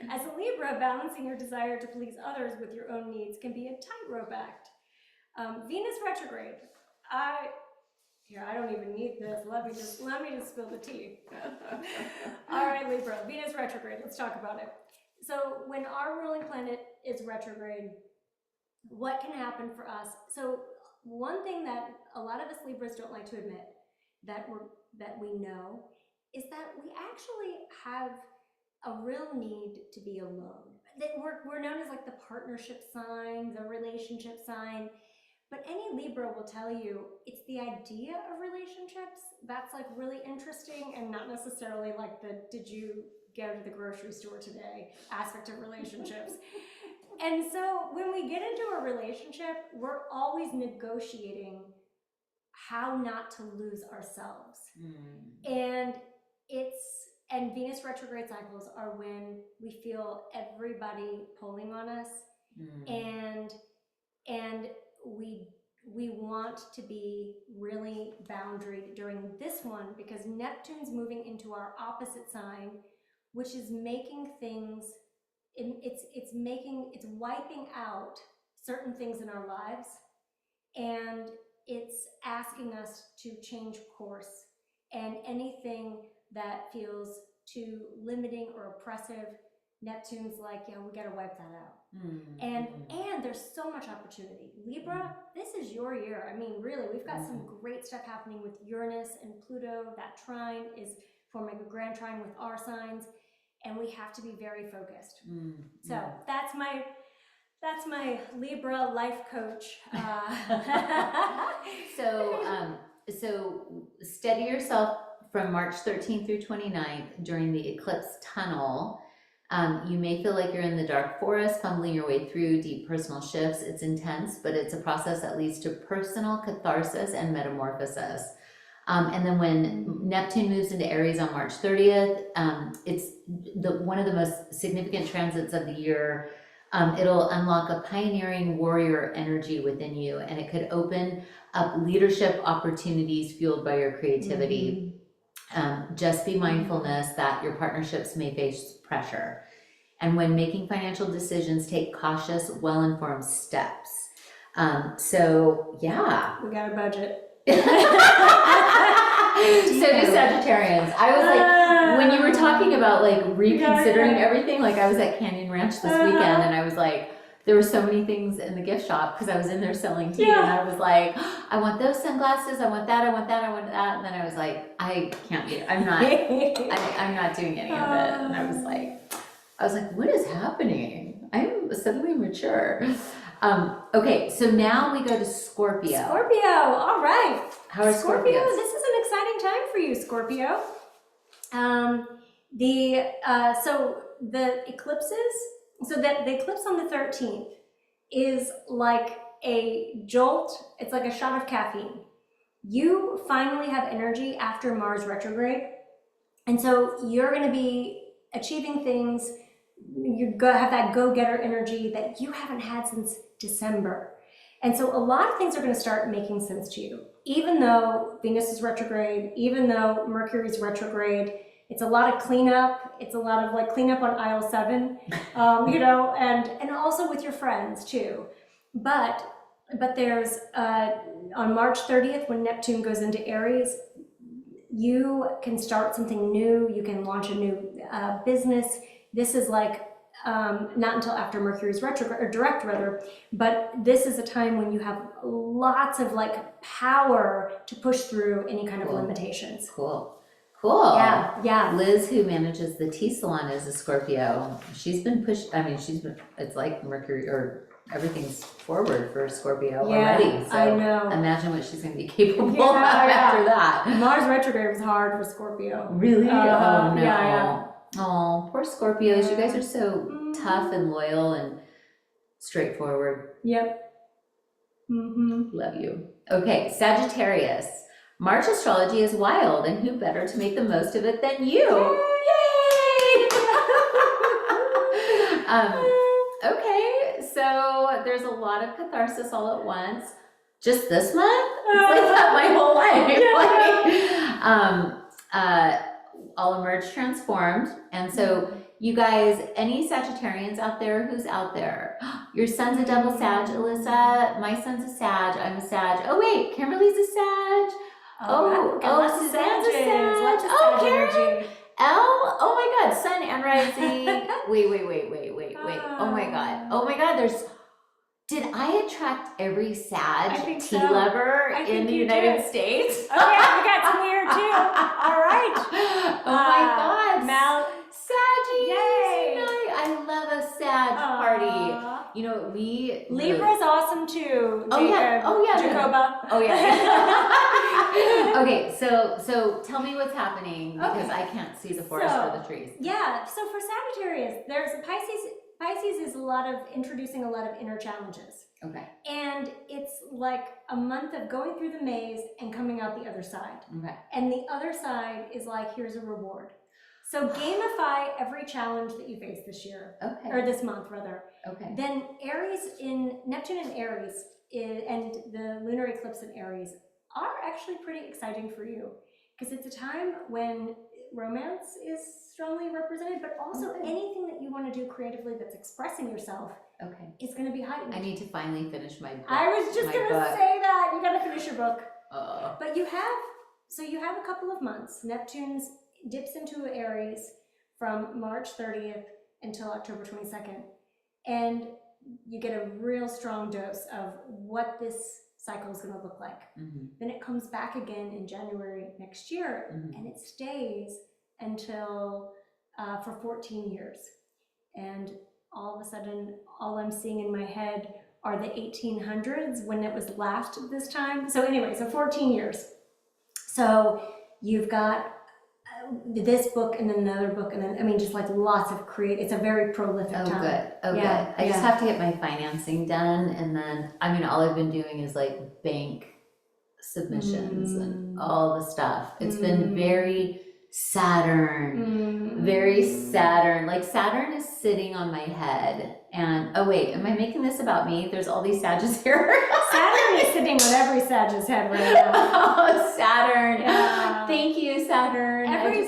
As a Libra, balancing your desire to please others with your own needs can be a tightrope act. Venus retrograde. I don't even need this. Let me just spill the tea. All right, Libra, Venus retrograde. Let's talk about it. So when our ruling planet is retrograde, what can happen for us? So one thing that a lot of us Libras don't like to admit that we know is that we actually have a real need to be alone. That we're known as like the partnership sign, the relationship sign. But any Libra will tell you it's the idea of relationships that's like really interesting, and not necessarily like the did you go to the grocery store today aspect of relationships. And so when we get into a relationship, we're always negotiating how not to lose ourselves. And Venus retrograde cycles are when we feel everybody pulling on us, and we want to be really boundaried during this one because Neptune's moving into our opposite sign, which is making things, it's wiping out certain things in our lives, and it's asking us to change course, and anything that feels too limiting or oppressive, Neptune's like, yeah, we got to wipe that out. And there's so much opportunity. Libra, this is your year. I mean, really, we've got some great stuff happening with Uranus and Pluto. That trine is forming a grand trine with our signs, and we have to be very focused. So that's my Libra life coach. So steady yourself from March 13th through 29th during the eclipse tunnel. You may feel like you're in the dark forest, fumbling your way through deep personal shifts. It's intense, but it's a process that leads to personal catharsis and metamorphosis. And then when Neptune moves into Aries on March 30th, it's one of the most significant transits of the year. It'll unlock a pioneering warrior energy within you, and it could open up leadership opportunities fueled by your creativity. Just be mindfulness that your partnerships may face pressure. And when making financial decisions, take cautious, well-informed steps. So yeah. We got a budget. So do Sagittarians. I was like, when you were talking about like reconsidering everything, like I was at Canyon Ranch this weekend, and I was like, there were so many things in the gift shop because I was in there selling tea, and I was like, I want those sunglasses, I want that, I want that, I want that, and then I was like, I can't do it. I'm not doing any of it. And I was like, what is happening? I'm suddenly mature. Okay, so now we go to Scorpio. Scorpio, all right. How are Scorpio, Scorpios? this is an exciting time for you, Scorpio. So the eclipses, so that the eclipse on the 13th is like a jolt. It's like a shot of caffeine. You finally have energy after Mars retrograde. And so you're going to be achieving things. You're going to have that go-getter energy that you haven't had since December. And so a lot of things are going to start making sense to you. Even though Venus is retrograde, even though Mercury is retrograde, it's a lot of cleanup. It's a lot of like cleanup on aisle 7, you know, and also with your friends too. But there's, on March 30th, when Neptune goes into Aries, you can start something new. You can launch a new business. This is like, not until after Mercury's retrograde, or direct rather, but this is a time when you have lots of like power to push through any kind of limitations. Cool. Yeah. Liz, who manages the tea salon, is a Scorpio. She's been it's like Mercury, or everything's forward for Scorpio already. So I know. Imagine what she's going to be capable of after that. Mars retrograde was hard for Scorpio. Really? Oh, no. Yeah. Oh, poor Scorpios. You guys are so tough and loyal and straightforward. Yep. Love you. Okay, Sagittarius. March astrology is wild, and who better to make the most of it than you? Yay! Okay, so there's a lot of catharsis all at once. Just this month? It's like that my whole life. I'll emerge transformed. And so you guys, any Sagittarians out there, who's out there? Your son's a double Sag, Alyssa. My son's a Sag. I'm a Sag. Oh wait, Kimberly's a Sag. Suzanne's a Sag. Oh, Karen. Oh my God, Sun and Rising. Wait. Oh my God, did I attract every Sag tea lover in the United States? Okay, we got some here too. All right. Oh my God. Mal. Saggies. Yay. I love a Sag party. You know, Libra's awesome too. Jacoba. Oh yeah. Okay, so tell me what's happening, because I can't see the forest for the trees. Yeah, so for Sagittarius, there's Pisces is introducing a lot of inner challenges. Okay. And it's like a month of going through the maze and coming out the other side. Okay. And the other side is like, here's a reward. So gamify every challenge that you face this year. Okay. Or this month, rather. Okay. Then Neptune in Aries and the lunar eclipse in Aries are actually pretty exciting for you, because it's a time when romance is strongly represented, but also anything that you want to do creatively that's expressing yourself is going to be heightened. I need to finally finish my book. I was just going to say that. You got to finish your book. But you have a couple of months. Neptune dips into Aries from March 30th until October 22nd. And you get a real strong dose of what this cycle is going to look like. Then it comes back again in January next year, and it stays until for 14 years. And all of a sudden, all I'm seeing in my head are the 1800s when it was last this time. So anyway, so 14 years. So you've got this book and then another book, and then just like lots of it's a very prolific time. Good. I just have to get my financing done, and then all I've been doing is like bank submissions and all the stuff. It's been very Saturn, like Saturn is sitting on my head. And oh wait, am I making this about me? There's all these Sages here. Saturn is sitting on every Sag's head right now. Oh, Saturn. Yeah. Thank you, Saturn. Every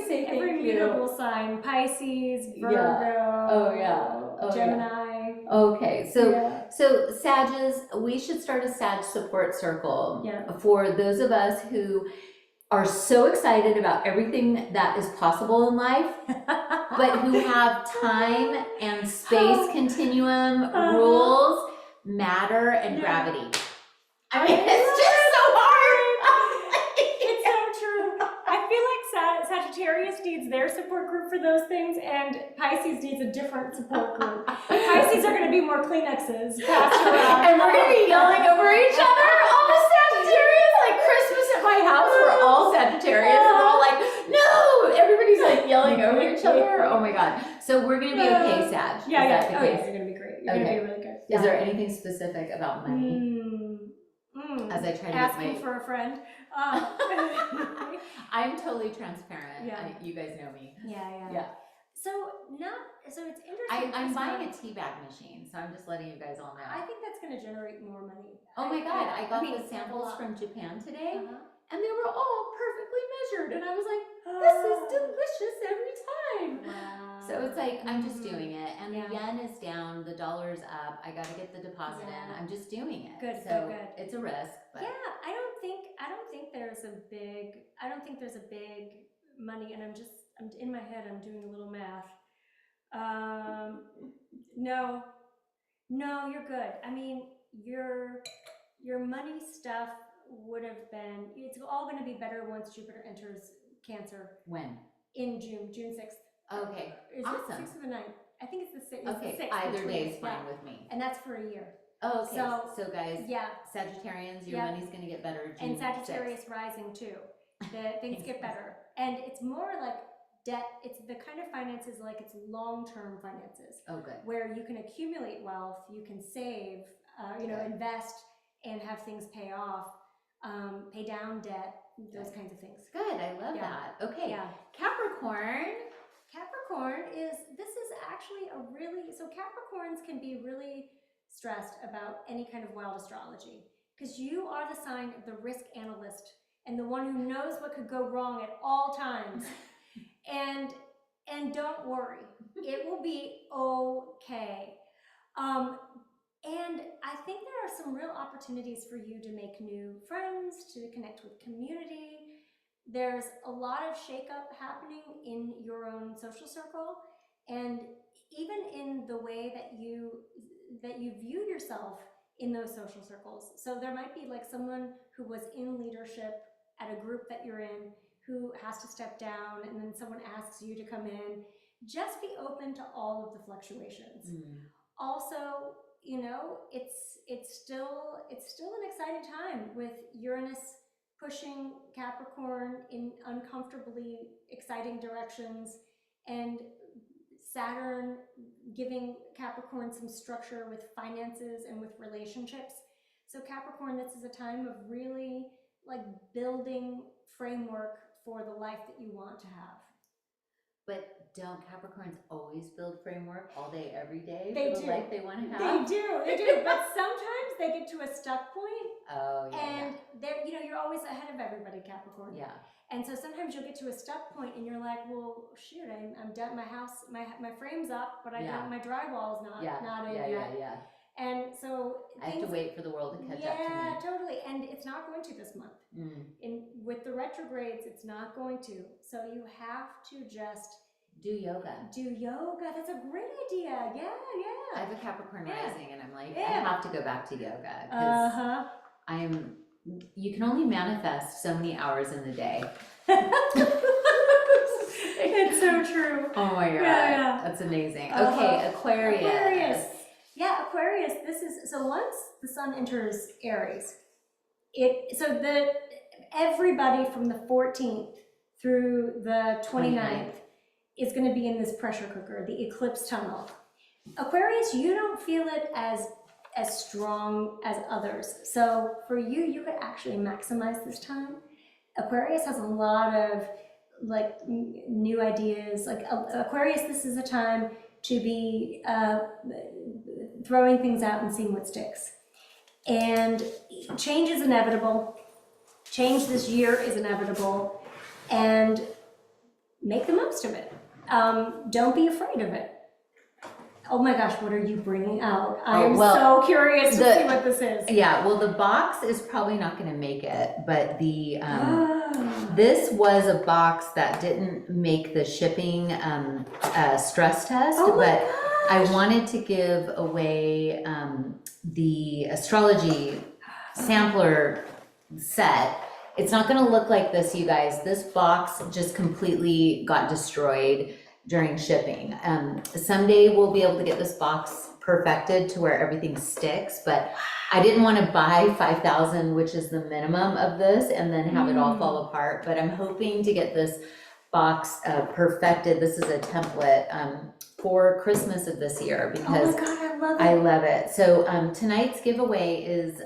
mutable sign, Pisces, Virgo, Gemini. Okay, so Sages, we should start a Sag support circle for those of us who are so excited about everything that is possible in life, but who have time and space continuum, rules, matter, and gravity. It's just so hard. It's so true. I feel like Sagittarius needs their support group for those things, and Pisces needs a different support group. Pisces are going to be more Kleenexes passed around. And we're going to be yelling over each other. All the Sagittarius, like Christmas at my house, we're all Sagittarius, and we're all like, no! Everybody's like yelling over each other. So we're gonna be okay, Sag. Yeah, Is yeah. that the Oh, case? yeah, you're gonna be great. You're gonna Okay. be really good. Is there anything specific about money as I try to Asking get for a friend. I'm totally transparent. Yeah. You guys know me. Yeah. Yeah. So it's interesting. I'm this buying a month, tea bag machine, so I'm just letting you guys all know. I think that's going to generate more money. Oh my God, I got mean, the samples from Japan today, Uh-huh. and they were all perfectly measured, and I was like, this is delicious every time. Wow. So it's like, I'm just doing it, and Yeah. the yen is down, the dollar's up, I gotta get the deposit in, Yeah. I'm just doing it. Good, So good. it's a risk, but. Yeah, I don't think there's a big money, and I'm in my head, I'm doing a little math. No, you're good. I mean, your money stuff would have been, it's all going to be better once Jupiter enters Cancer When? in June 6th. Okay, Is awesome. it 6th or the 9th? I think it's the 6th. Okay, the 6th, either which day means- is fine yeah. with me. And that's for a year. Oh, okay, So, so guys, Yeah, Sagittarians, your Yeah. money's gonna get better June and 6th. Sagittarius rising too. Things get better. And it's more like debt, it's the kind of finances like it's long-term finances, Oh, good. where you can accumulate wealth, you can save, Okay. invest and have things pay off, pay down debt, those kinds of things. Good, I love Yeah. that. Okay, Yeah. Capricorn. Capricorn this is actually so Capricorns can be really stressed about any kind of wild astrology because you are the sign of the risk analyst and the one who knows what could go wrong at all times. and don't worry, it will be okay. And I think there are some real opportunities for you to make new friends, to connect with community. There's a lot of shakeup happening in your own social circle, and even in the way that you view yourself in those social circles. So there might be like someone who was in leadership at a group that you're in who has to step down, and then someone asks you to come in. Just be open to all of the fluctuations. Also, it's still an exciting time with Uranus pushing Capricorn in uncomfortably exciting directions, and Saturn giving Capricorn some structure with finances and with relationships. So Capricorn, this is a time of really like building framework for the life that you want to have. But don't Capricorns always build framework all day, every day They for the do. life they want to They have? do, but sometimes they get to a stuck point. Oh, yeah. And they're, you're always ahead of everybody, Capricorn. Yeah. And so sometimes you'll get to a stuck point and you're like, well, shoot, I'm done. My house, my frame's up, but my drywall's not in yet. Yeah. And so I have to wait for the world to catch up to me. Yeah, totally. And it's not going to this month. With the retrogrades, it's not going to. So you have to just do yoga. That's a great idea. Yeah. I have a Capricorn rising, and I'm like, I Yeah. have to go back to yoga because you can only manifest so many hours in the day. It's so true. Oh my God. Yeah. That's amazing. Okay, Aquarius. Yeah, Aquarius, so once the sun enters Aries, everybody from the 14th through the 29th is going to be in this pressure cooker, the eclipse tunnel. Aquarius, you don't feel it as strong as others. So for you, you could actually maximize this time. Aquarius has a lot of like new ideas. Like Aquarius, this is a time to be throwing things out and seeing what sticks. And change is inevitable. Change this year is inevitable, and make the most of it. Don't be afraid of it. Oh my gosh, what are you bringing out? I'm so curious to see what this is. Yeah, well, the box is probably not going to make it, but this was a box that didn't make the shipping stress test, but I wanted to give away the astrology sampler set. It's not going to look like this, you guys. This box just completely got destroyed during shipping. Someday we'll be able to get this box perfected to where everything sticks, but I didn't want to buy 5,000, which is the minimum of this, and then have it all fall apart. But I'm hoping to get this box perfected. This is a template for Christmas of this year Oh because my God, I love it. I love it. So tonight's giveaway is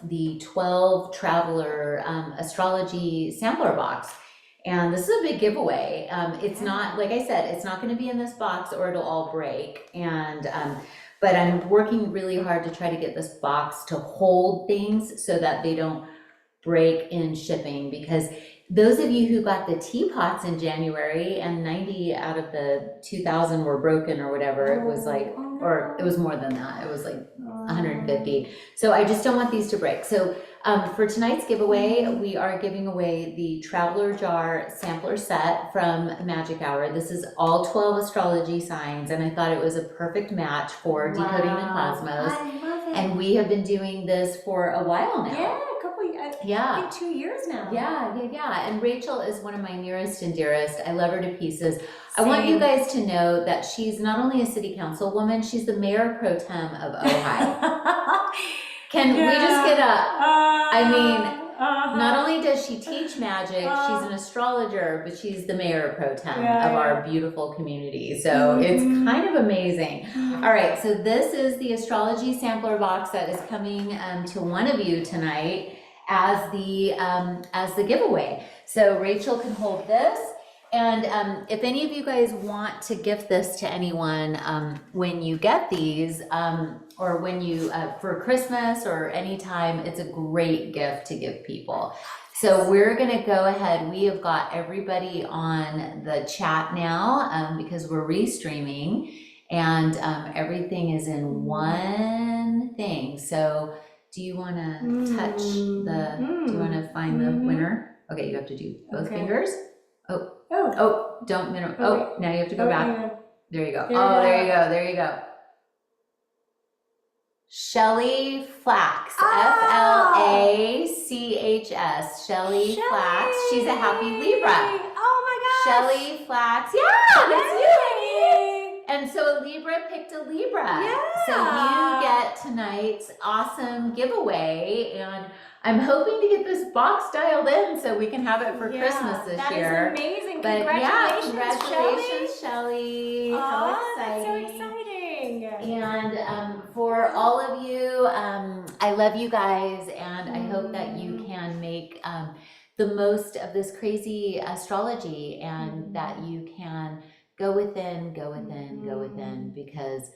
the 12 Traveler Astrology Sampler Box. And this is a big giveaway. It's not, like I said, it's not going to be in this box or it'll all break. And but I'm working really hard to try to get this box to hold things so that they don't break in shipping, because those of you who got the teapots in January and 90 out of the 2,000 were broken or whatever, it was like, or it was more than that, it was like 150. So I just don't want these to break. So for tonight's giveaway, we are giving away the Traveler Jar Sampler Set from Magic Hour. This is all 12 astrology signs, and I thought it was a perfect match for Decoding the Cosmos. I love it. And we have been doing this for a while now. Yeah, a couple, I Yeah. think 2 years now. Yeah. And Rachel is one of my nearest and dearest. I love her to pieces. I want Same. you guys to know that she's not only a city council woman, she's the mayor pro tem of Ojai. Can we just get not only does she teach magic, she's an astrologer, but she's the mayor pro tem of our beautiful community. So it's kind of amazing. All right, so this is the astrology sampler box that is coming to one of you tonight as the giveaway. So Rachel can hold this. And if any of you guys want to gift this to anyone when you get these, or when you, for Christmas or anytime, it's a great gift to give people. So we're gonna go ahead, we have got everybody on the chat now because we're restreaming, and everything is in one thing. So do you wanna touch do you wanna find the winner? Okay, you have to do both fingers. Don't minimum. Now you have to go back. Yeah. There you go. There There you go. Shelly Flax. Flachs. Shelly Flax. She's a happy Libra. Oh my gosh. Shelly Flax. Yeah, that's you. And so a Libra picked a Libra. Yeah. So you get tonight's awesome giveaway, and I'm hoping to get this box dialed in so we can have it for Christmas this year. That is amazing. But Congratulations, Shelly. How exciting. That's so exciting. And for all of you, I love you guys, and I hope that you can make the most of this crazy astrology, and that you can go within, because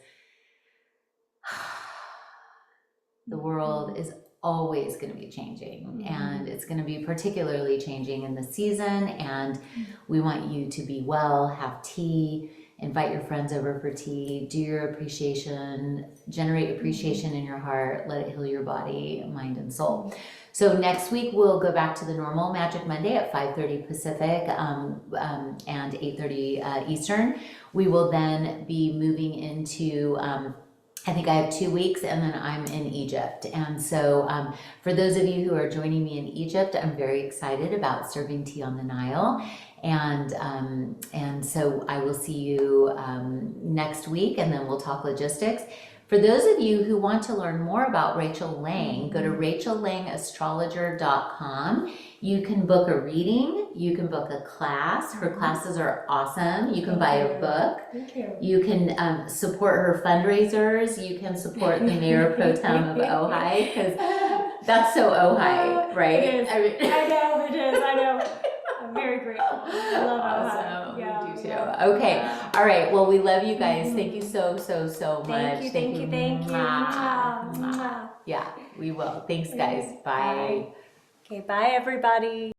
the world is always going to be changing, and it's going to be particularly changing in the season, and we want you to be well, have tea, invite your friends over for tea, do your appreciation, generate appreciation in your heart, let it heal your body, mind, and soul. So next week we'll go back to the normal Magic Monday at 5:30 Pacific and 8:30 Eastern. We will then be moving into I think I have 2 weeks, and then I'm in Egypt. And so for those of you who are joining me in Egypt, I'm very excited about serving tea on the Nile. And so I will see you next week, and then we'll talk logistics. For those of you who want to learn more about Rachel Lang, go to rachelllangastrologer.com. You can book a reading, you can book a class. Her classes are awesome. You can buy a book. Thank you. You can support her fundraisers. You can support the mayor pro tem of Ojai, because that's so Ojai, right? It is. I know, it is. I know. I'm very grateful. I love Awesome. Yeah, We do too. yeah. Okay. All right. Well, we love you guys. Thank you so much. Thank you. Mwah. Mwah. Yeah, we will. Thanks, guys. Bye. Okay, bye everybody.